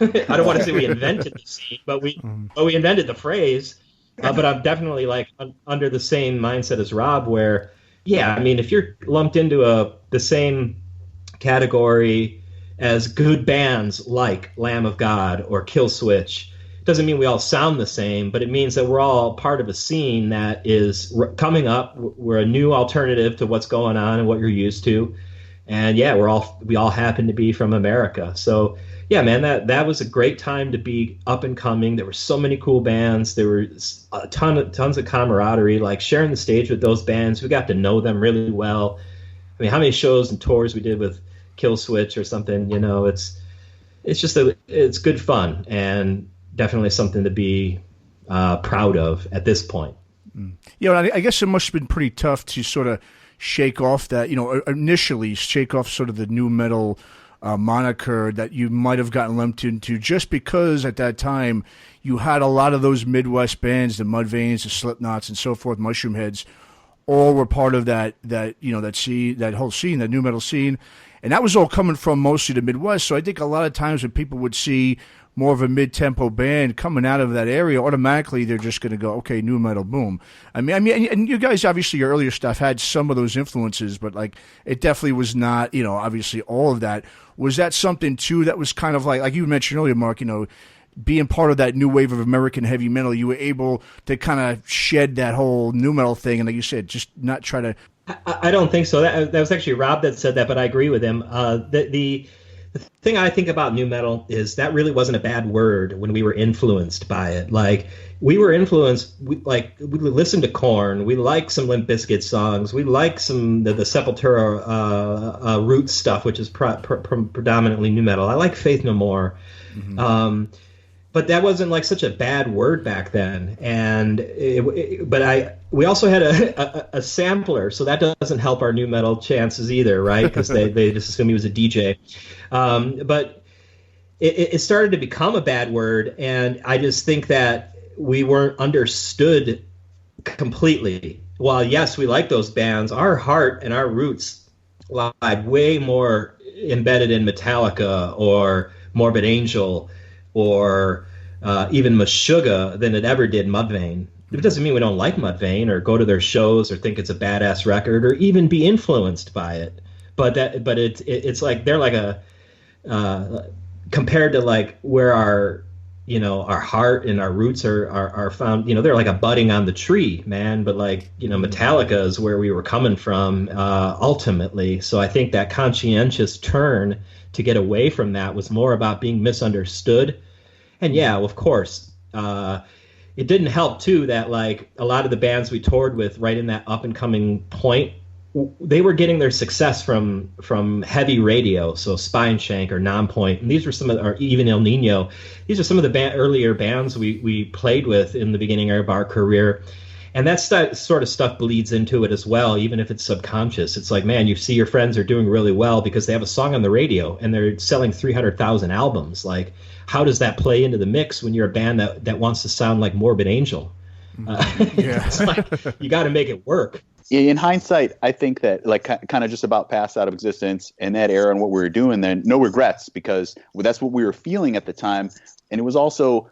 I don't want to say we invented the scene, but we invented the phrase. But I'm definitely like under the same mindset as Rob, where if you're lumped into the same category as good bands like Lamb of God or Killswitch, doesn't mean we all sound the same, but it means that we're all part of a scene that is coming up. We're a new alternative to what's going on and what you're used to. And we all happen to be from America. So yeah, man, that was a great time to be up and coming. There were so many cool bands. There were tons of camaraderie, like sharing the stage with those bands. We got to know them really well. I mean, how many shows and tours we did with Killswitch or something, it's good fun, and definitely something to be proud of at this point. I guess it must have been pretty tough to sort of shake off that, initially shake off sort of the new metal moniker that you might have gotten lumped into, just because at that time you had a lot of those Midwest bands, the Mudvaynes, the Slipknots, and so forth, Mushroom Heads, all were part of that scene, that whole scene, that new metal scene, and that was all coming from mostly the Midwest. So I think a lot of times when people would see more of a mid-tempo band coming out of that area, automatically they're just going to go, okay, new metal, boom. I mean, and you guys, obviously, your earlier stuff had some of those influences, but like it definitely was not, obviously all of that. Was that something too that was kind of like you mentioned earlier, Mark, being part of that new wave of American heavy metal, you were able to kind of shed that whole new metal thing, and like you said, just not try to. I don't think so. That was actually Rob that said that, but I agree with him. The thing I think about new metal is that really wasn't a bad word when we were influenced by it. Like, we were influenced. We listened to Korn. We like some Limp Bizkit songs. We like some the Sepultura Roots stuff, which is predominantly new metal. I like Faith No More. Mm-hmm. But that wasn't like such a bad word back then. And we also had a sampler, so that doesn't help our new metal chances either, right? Because they just assume he was a DJ. But it started to become a bad word, and I just think that we weren't understood completely. While yes, we like those bands, our heart and our roots lie way more embedded in Metallica or Morbid Angel or even Meshuggah than it ever did Mudvayne. It doesn't mean we don't like Mudvayne or go to their shows or think it's a badass record or even be influenced by it. But it's like they're like compared to like where our heart and our roots are found, they're like a budding on the tree, man. But like, Metallica is where we were coming from ultimately. So I think that conscientious turn to get away from that was more about being misunderstood. And yeah, of course, it didn't help too that like a lot of the bands we toured with right in that up and coming point, they were getting their success from heavy radio, so Spineshank or Nonpoint, and these were or even El Nino. These are some of the earlier bands we played with in the beginning of our career, and that sort of stuff bleeds into it as well, even if it's subconscious. It's like, man, you see your friends are doing really well because they have a song on the radio and they're selling 300,000 albums. Like, how does that play into the mix when you're a band that wants to sound like Morbid Angel? It's like, you got to make it work. In hindsight, I think that like kind of just about Pass Out of Existence and that era and what we were doing then, no regrets, because that's what we were feeling at the time. And it was also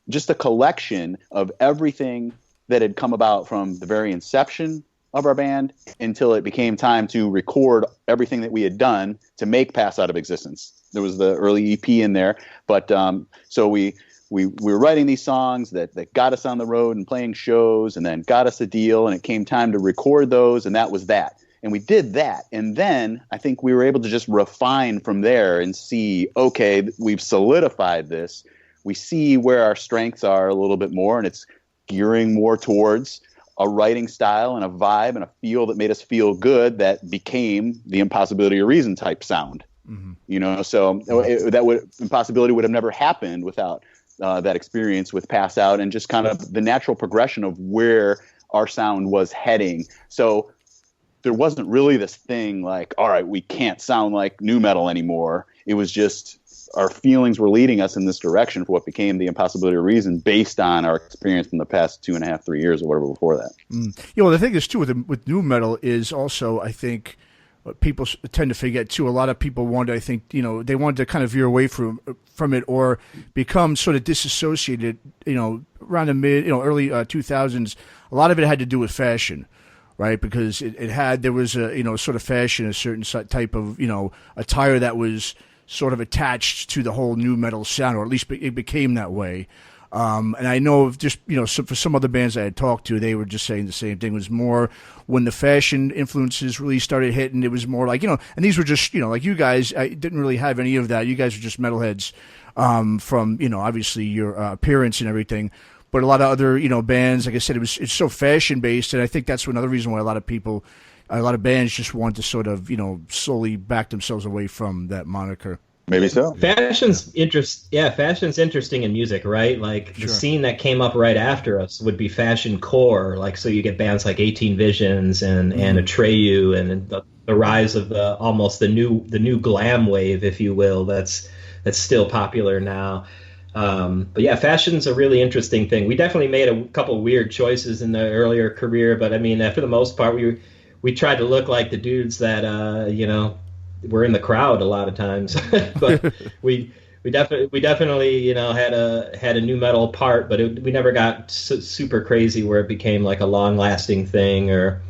just a collection of everything that had come about from the very inception of our band until it became time to record everything that we had done to make Pass Out of Existence. There was the early EP in there, but so we were writing these songs that got us on the road and playing shows and then got us a deal, and it came time to record those, and that was that. And we did that. And then I think we were able to just refine from there and see, okay, we've solidified this. We see where our strengths are a little bit more, and it's gearing more towards a writing style and a vibe and a feel that made us feel good that became the Impossibility of Reason type sound. So Impossibility would have never happened without that experience with Pass Out and just kind of the natural progression of where our sound was heading. So there wasn't really this thing like, all right, we can't sound like nu metal anymore. It was just our feelings were leading us in this direction for what became the Impossibility of Reason based on our experience in the past 2.5, 3 years or whatever before that. Well, the thing is too with nu metal is also, I think, people tend to forget too. A lot of people wanted, I think, they wanted to kind of veer away from it or become sort of disassociated. Around the early 2000s, a lot of it had to do with fashion, right? Because there was a sort of fashion, a certain type of attire that was sort of attached to the whole nu metal sound, or at least it became that way. And I know of just, for some other bands I had talked to, they were just saying the same thing. It was more when the fashion influences really started hitting, it was more like, and these were just, like you guys, I didn't really have any of that. You guys were just metalheads from, obviously your appearance and everything. But a lot of other, bands, like I said, it's so fashion based. And I think that's another reason why a lot of bands just want to sort of, slowly back themselves away from that moniker. Maybe so. Fashion's interesting in music, right? Like the scene that came up right after us would be fashion core. Like, so you get bands like 18 Visions and Atreyu and the rise of the new glam wave, if you will. That's still popular now. But yeah, fashion's a really interesting thing. We definitely made a couple weird choices in the earlier career, but I mean, for the most part, we tried to look like the dudes that we're in the crowd a lot of times, but we definitely had a nu metal part, but we never got super crazy where it became like a long lasting thing, or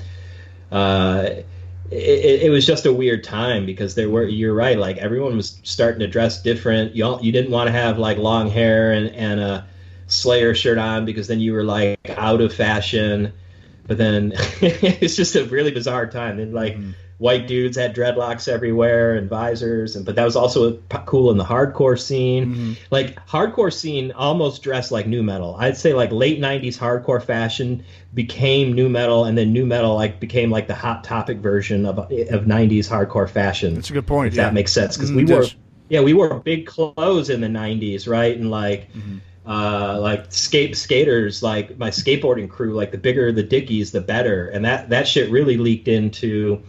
it was just a weird time because you're right, like everyone was starting to dress different. You didn't want to have like long hair and a Slayer shirt on because then you were like out of fashion. But then it's just a really bizarre time. And like white dudes had dreadlocks everywhere and visors, but that was also cool in the hardcore scene. Like hardcore scene almost dressed like nu metal. I'd say like late 90s hardcore fashion became nu metal, and then nu metal like became like the hot topic version of 90s hardcore fashion. That's a good point. If that makes sense, because we wore big clothes in the 90s, right? And like skaters, like my skateboarding crew, like the bigger the dickies, the better. And that shit really leaked into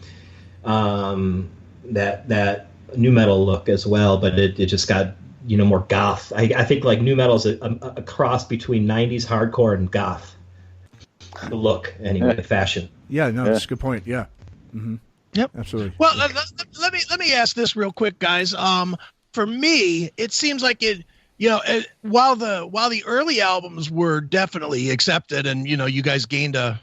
that nu metal look as well, but it just got more goth. I think like nu metal is a cross between 90s hardcore and goth. The look, anyway, the fashion. Yeah, no, that's a good point. Yeah. Yep, absolutely. Well, let me ask this real quick, guys. For me, it seems like it. While the early albums were definitely accepted, and you guys gained a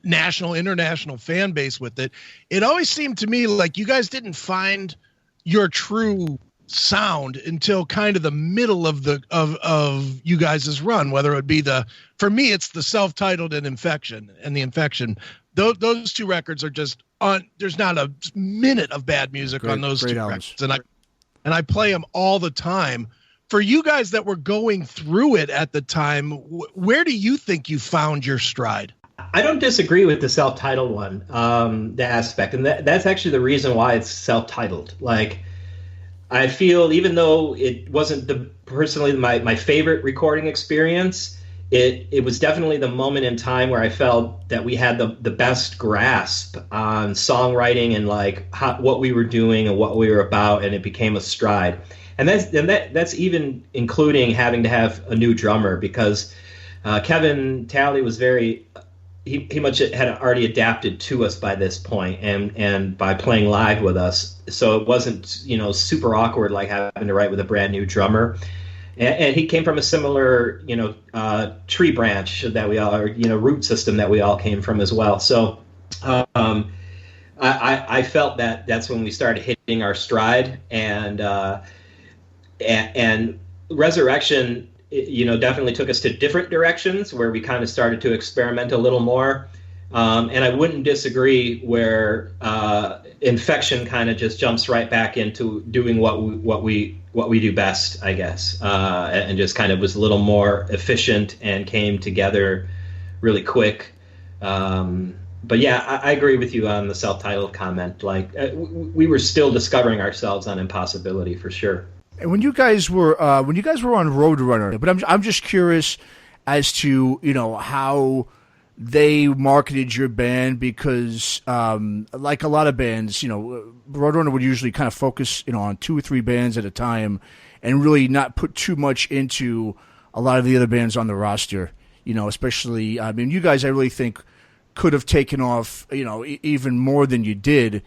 national, international fan base with it, it always seemed to me like you guys didn't find your true sound until kind of the middle of of you guys' run, whether it be for me, it's the self-titled and the infection. Those two records are just on. There's not a minute of bad music on those two records, and I play them all the time. For you guys that were going through it at the time, where do you think you found your stride? I don't disagree with the self-titled one, the aspect, and that's actually the reason why it's self-titled. Like, I feel even though it wasn't personally my favorite recording experience, it was definitely the moment in time where I felt that we had the best grasp on songwriting and like what we were doing and what we were about, and it became a stride. And that's even including having to have a new drummer, because Kevin Talley was he much had already adapted to us by this point and by playing live with us. So it wasn't, super awkward like having to write with a brand new drummer. And he came from a similar, tree branch that we all, or, root system that we all came from as well. So I felt that that's when we started hitting our stride, and Resurrection, definitely took us to different directions where we kind of started to experiment a little more. And I wouldn't disagree where Infection kind of just jumps right back into doing what we do best, I guess, and just kind of was a little more efficient and came together really quick. But yeah, I agree with you on the self-titled comment. Like, we were still discovering ourselves on Impossibility for sure. And when you guys were on Roadrunner, but I'm just curious as to how they marketed your band, because like a lot of bands, Roadrunner would usually kind of focus on 2 or 3 bands at a time and really not put too much into a lot of the other bands on the roster. Especially you guys, I really think could have taken off even more than you did.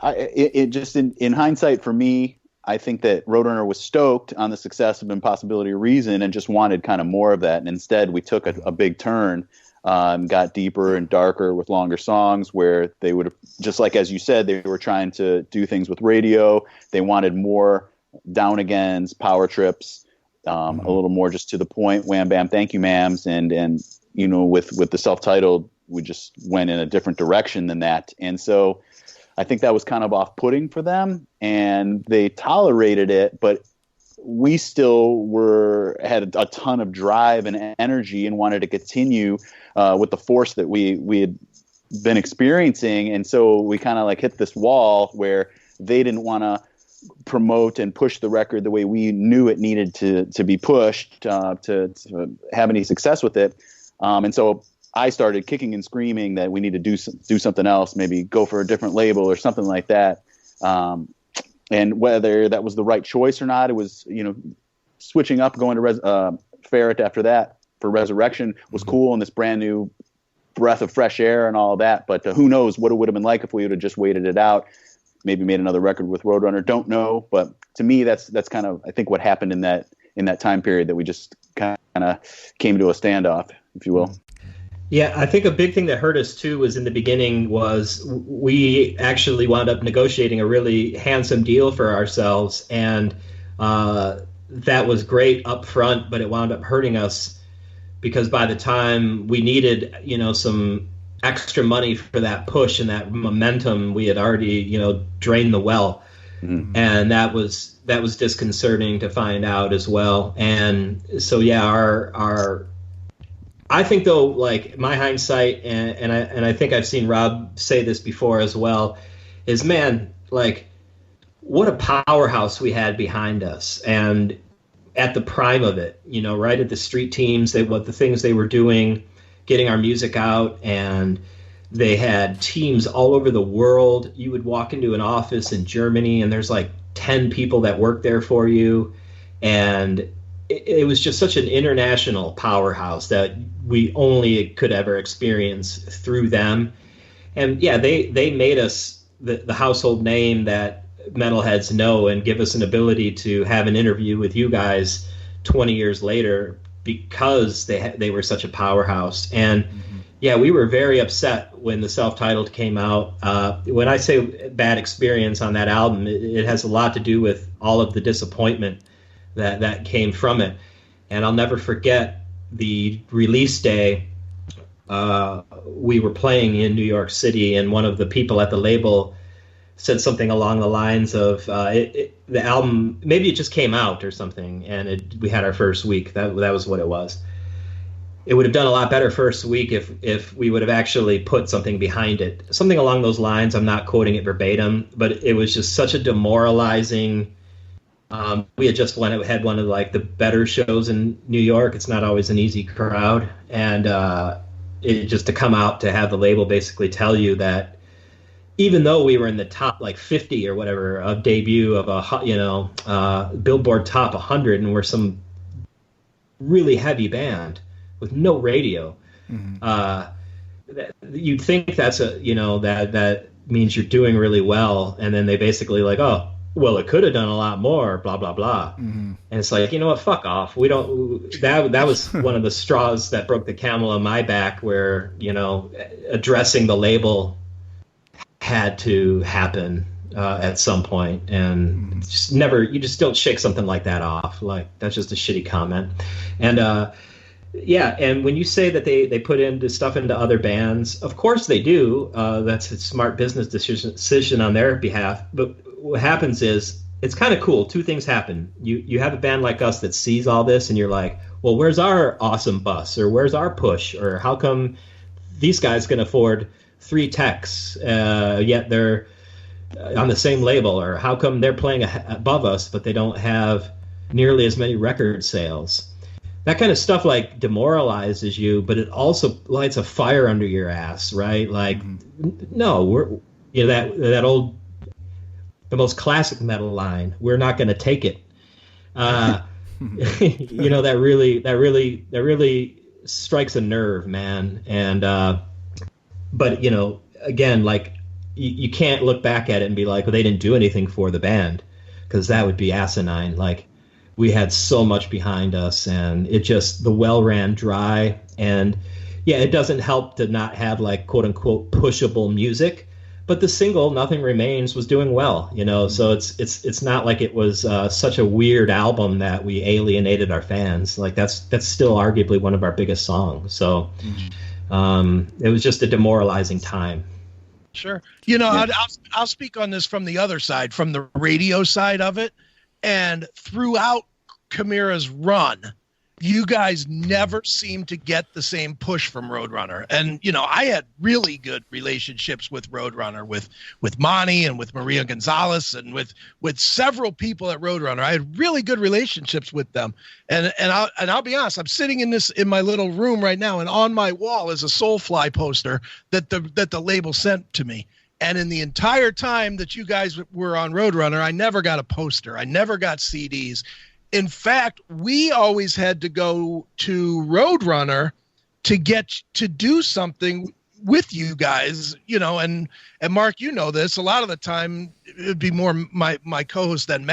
It just in hindsight for me, I think that Roadrunner was stoked on the success of Impossibility of Reason and just wanted kind of more of that. And instead, we took a big turn, got deeper and darker with longer songs where they would have, just like as you said, they were trying to do things with radio. They wanted more down agains, power trips, a little more just to the point, wham, bam, thank you, ma'ams. And with the self-titled, we just went in a different direction than that. And so I think that was kind of off-putting for them, and they tolerated it, but we still had a ton of drive and energy and wanted to continue with the force that we had been experiencing. And so we kind of like hit this wall where they didn't want to promote and push the record the way we knew it needed to be pushed to have any success with it. And so I started kicking and screaming that we need to do something else, maybe go for a different label or something like that. And whether that was the right choice or not, it was, switching up, going to Ferret after that for Resurrection was cool, and this brand new breath of fresh air and all of that. But who knows what it would have been like if we would have just waited it out, maybe made another record with Roadrunner. Don't know. But to me, that's kind of, I think, what happened in that time period, that we just kind of came to a standoff, if you will. Yeah, I think a big thing that hurt us too was in the beginning was we actually wound up negotiating a really handsome deal for ourselves, and that was great up front, but it wound up hurting us because by the time we needed, some extra money for that push and that momentum, we had already, drained the well. Mm-hmm. And that was disconcerting to find out as well. And so, yeah, our I think, though, like my hindsight, and I think I've seen Rob say this before as well, is, man, like, what a powerhouse we had behind us, and at the prime of it, right at the street teams, what the things they were doing, getting our music out, and they had teams all over the world. You would walk into an office in Germany, and there's like 10 people that work there for you, and it was just such an international powerhouse that we only could ever experience through them. And yeah, they made us the household name that metalheads know, and give us an ability to have an interview with you guys 20 years later because they were such a powerhouse. And Yeah, we were very upset when the self-titled came out. When I say bad experience on that album, it has a lot to do with all of the disappointment that came from it. And I'll never forget the release day. We were playing in New York City, and one of the people at the label said something along the lines of the album, maybe it just came out or something, and we had our first week. That was what it was. It would have done a lot better first week if we would have actually put something behind it. Something along those lines. I'm not quoting it verbatim, but it was just such a demoralizing. We had just had one of like the better shows in New York. It's not always an easy crowd, and it just to come out to have the label basically tell you that even though we were in the top like 50 or whatever of debut of a Billboard Top 100, and we're some really heavy band with no radio, you'd think that's that means you're doing really well, and then they basically like, oh, well, it could have done a lot more, blah blah blah, and it's like, you know what, fuck off. We don't. That was one of the straws that broke the camel on my back, where addressing the label had to happen at some point, and you just don't shake something like that off. Like, that's just a shitty comment, and. Yeah, and when you say that they put stuff into other bands, of course they do. That's a smart business decision on their behalf. But what happens is, it's kind of cool. Two things happen. You have a band like us that sees all this, and you're like, well, where's our awesome bus? Or where's our push? Or how come these guys can afford 3 techs, yet they're on the same label? Or how come they're playing above us, but they don't have nearly as many record sales? That kind of stuff like demoralizes you, but it also lights a fire under your ass, right? Like, no, we're that old, the most classic metal line. We're not going to take it. That really strikes a nerve, man. And but again, like you can't look back at it and be like, well, they didn't do anything for the band, because that would be asinine. Like, we had so much behind us, and the well ran dry. And yeah, it doesn't help to not have like quote unquote pushable music, but the single "Nothing Remains" was doing well, So it's not like it was such a weird album that we alienated our fans. Like, that's still arguably one of our biggest songs. So it was just a demoralizing time. Sure, I'll speak on this from the other side, from the radio side of it. And throughout Chimaira's run, you guys never seemed to get the same push from Roadrunner. And, I had really good relationships with Roadrunner, with Monty and with Maria Gonzalez and with several people at Roadrunner. I had really good relationships with them. And I'll be honest, I'm sitting in my little room right now, and on my wall is a Soulfly poster that the label sent to me. And in the entire time that you guys were on Roadrunner, I never got a poster. I never got CDs. In fact, we always had to go to Roadrunner to get to do something with you guys, and Mark, this, a lot of the time it would be more my co-host than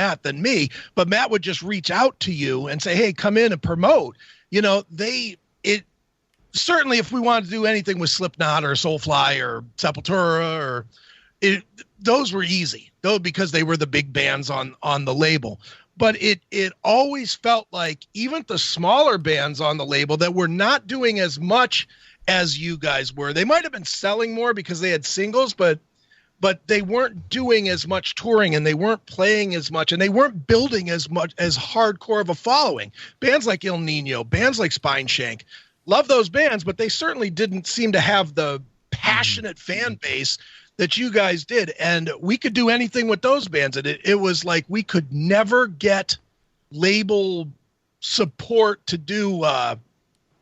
me, but Matt would just reach out to you and say, hey, come in and promote. Certainly if we wanted to do anything with Slipknot or Soulfly or Sepultura those were easy, though, because they were the big bands on the label. But it always felt like even the smaller bands on the label that were not doing as much as you guys were, they might have been selling more because they had singles, but they weren't doing as much touring, and they weren't playing as much, and they weren't building as much as hardcore of a following. Bands like Il Nino, bands like Spineshank, love those bands, but they certainly didn't seem to have the passionate fan base that you guys did. And we could do anything with those bands, and it was like we could never get label support to do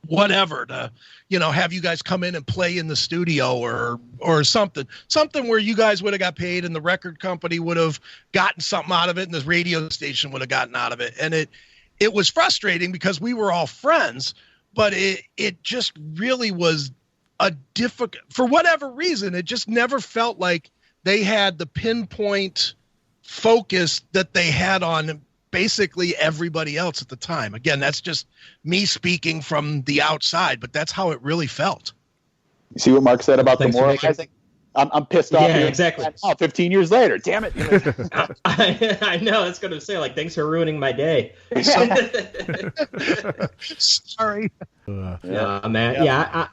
whatever, to have you guys come in and play in the studio or something where you guys would have got paid and the record company would have gotten something out of it and the radio station would have gotten out of it. And it was frustrating because we were all friends, but it just really was a difficult, for whatever reason, it just never felt like they had the pinpoint focus that they had on basically everybody else at the time. Again, that's just me speaking from the outside, but that's how it really felt. You see what Mark said about the Thanks for making- moralizing? I'm pissed off. Yeah, here. exactly. Oh, 15 years later, damn it. I know. I was going to say, like, thanks for ruining my day. Sorry. Yeah, man. Yeah.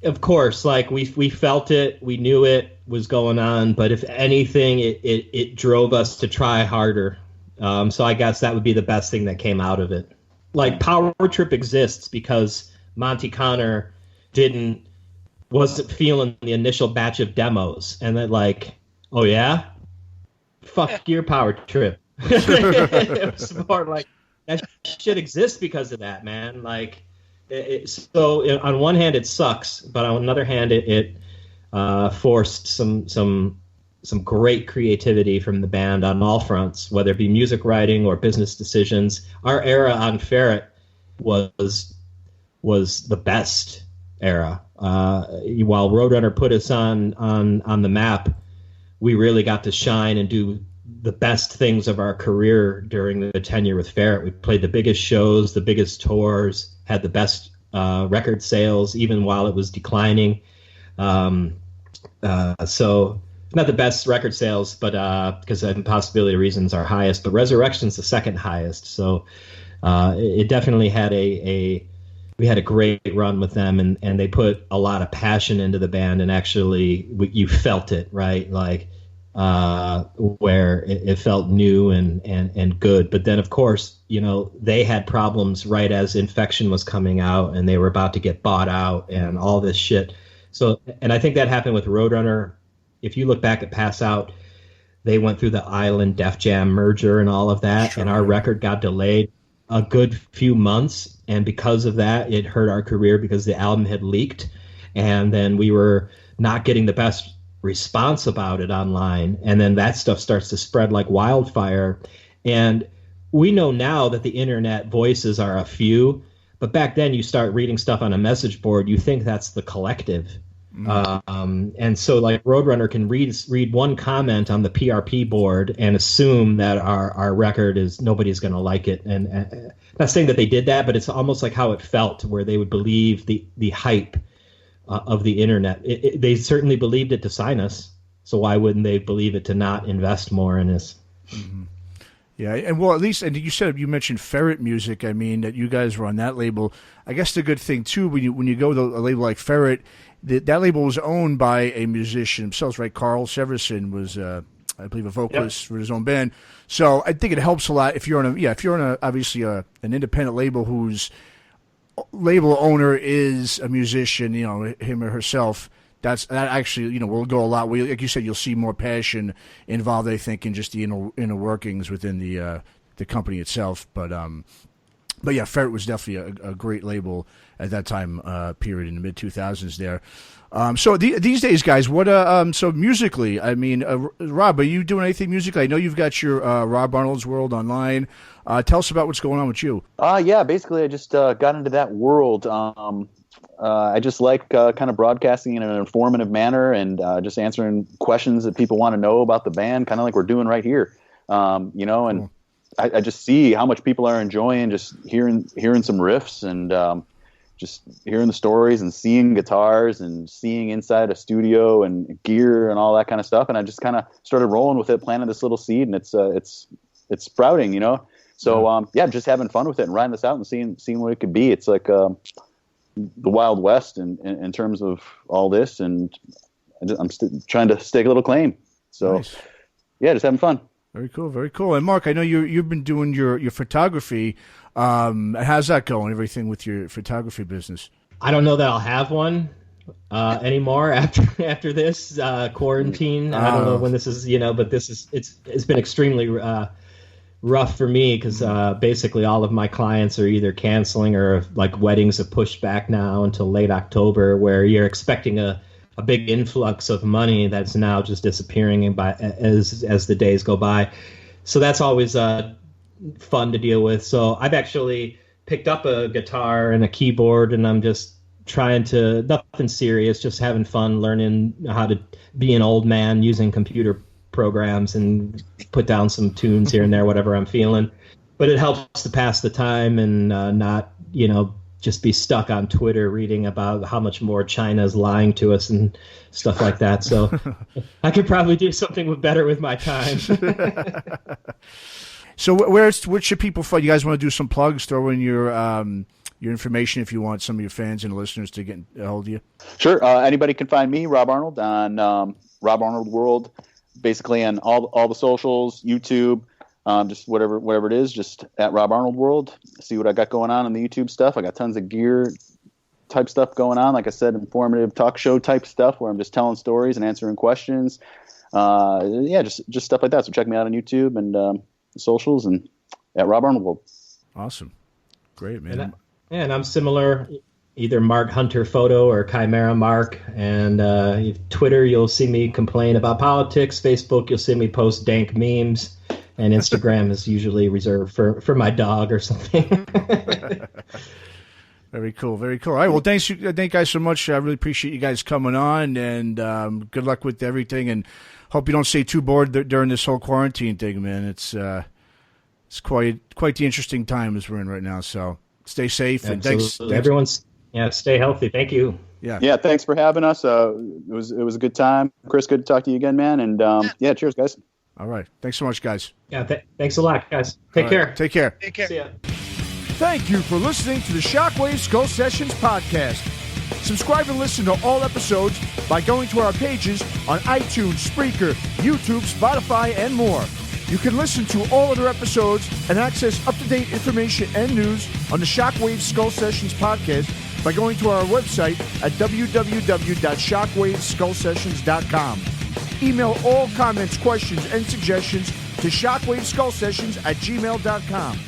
Of course, like we felt it, we knew it was going on, but if anything, it drove us to try harder. So I guess that would be the best thing that came out of it. Like, Power Trip exists because Monty Connor wasn't feeling the initial batch of demos, and then like, oh yeah, fuck your Power Trip. It was more like that shit exists because of that, man. Like, so on one hand it sucks, but on another hand it forced some great creativity from the band on all fronts, whether it be music writing or business decisions. Our era on Ferret was the best era. While Roadrunner put us on the map, we really got to shine and do the best things of our career during the tenure with Ferret. We played the biggest shows, the biggest tours, had the best record sales, even while it was declining. So not the best record sales, but because Impossibility of Reason's our highest, but Resurrection's the second highest. So it definitely had we had a great run with them, and they put a lot of passion into the band, and actually you felt it, right? Like, where it felt new and good. But then, of course, they had problems right as Infection was coming out, and they were about to get bought out and all this shit. So, and I think that happened with Roadrunner. If you look back at Pass Out, they went through the Island Def Jam merger and all of that, sure. And our record got delayed a good few months, and because of that, it hurt our career because the album had leaked, and then we were not getting the best response about it online, and then that stuff starts to spread like wildfire. And we know now that the internet voices are a few, but back then you start reading stuff on a message board, you think that's the collective. And so like Roadrunner can read one comment on the PRP board and assume that our record is nobody's going to like it. And not saying that they did that, but it's almost like how it felt, where they would believe the hype of the internet. They certainly believed it to sign us, so why wouldn't they believe it to not invest more in us? Mm-hmm. Yeah, and well, at least, and you mentioned Ferret Music. I mean, that you guys were on that label. I guess the good thing too, when you go to a label like Ferret, that label was owned by a musician himself, right? Carl Severson was, I believe, a vocalist for his own band. So I think it helps a lot if you're on obviously an independent label whose label owner is a musician, him or herself. That actually, will go a lot. Like you said, you'll see more passion involved, I think, in just the inner workings within the company itself. But yeah, Ferret was definitely a great label at that time period in the mid 2000s there. So these days, guys, what so musically, I mean, Rob, are you doing anything musically? I know you've got your Rob Arnold's World online. Tell us about what's going on with you. Yeah, basically, I just got into that world. I just like kind of broadcasting in an informative manner and just answering questions that people want to know about the band, kind of like we're doing right here. And cool. I just see how much people are enjoying just hearing some riffs and just hearing the stories and seeing guitars and seeing inside a studio and gear and all that kind of stuff. And I just kind of started rolling with it, planting this little seed, and it's sprouting, So just having fun with it and riding this out and seeing what it could be. It's like the Wild West in terms of all this, and I'm trying to stake a little claim. So, nice. Yeah, just having fun. Very cool, very cool. And Mark, I know you've been doing your photography. How's that going? Everything with your photography business? I don't know that I'll have one anymore after this quarantine. I don't know when this is, but it's been extremely rough for me because basically all of my clients are either canceling or like weddings have pushed back now until late October, where you're expecting a big influx of money that's now just disappearing as the days go by. So that's always fun to deal with. So I've actually picked up a guitar and a keyboard, and I'm just trying to, nothing serious, just having fun learning how to be an old man using computer programs and put down some tunes here and there, whatever I'm feeling. But it helps to pass the time and not, just be stuck on Twitter reading about how much more China is lying to us and stuff like that. So I could probably do something better with my time. So where should people find you? Guys want to do some plugs? Throw in your information if you want some of your fans and listeners to get a hold of you. Sure. Anybody can find me, Rob Arnold, on Rob Arnold World, basically on all the socials, YouTube. Just whatever it is, just at Rob Arnold World. See what I got going on the YouTube stuff. I got tons of gear type stuff going on. Like I said, informative talk show type stuff where I'm just telling stories and answering questions. Just stuff like that. So check me out on YouTube and the socials and at Rob Arnold World. Awesome. Great, man. And I'm similar, either Mark Hunter Photo or CHIMAIRA Mark. And Twitter, you'll see me complain about politics. Facebook, you'll see me post dank memes. And Instagram is usually reserved for my dog or something. Very cool. Very cool. All right. Well, thank you guys so much. I really appreciate you guys coming on, and good luck with everything. And hope you don't stay too bored during this whole quarantine thing, man. It's quite the interesting times we're in right now. So stay safe. Absolutely. And thanks. Everyone's stay healthy. Thank you. Yeah. Thanks for having us. It was a good time. Chris, good to talk to you again, man. And cheers, guys. All right. Thanks so much, guys. Yeah. Thanks a lot, guys. Take care. Take care. Take care. See ya. Thank you for listening to the Shockwave Skull Sessions podcast. Subscribe and listen to all episodes by going to our pages on iTunes, Spreaker, YouTube, Spotify, and more. You can listen to all other episodes and access up-to-date information and news on the Shockwave Skull Sessions podcast by going to our website at www.shockwaveskullsessions.com. Email all comments, questions, and suggestions to shockwaveskullsessions@gmail.com.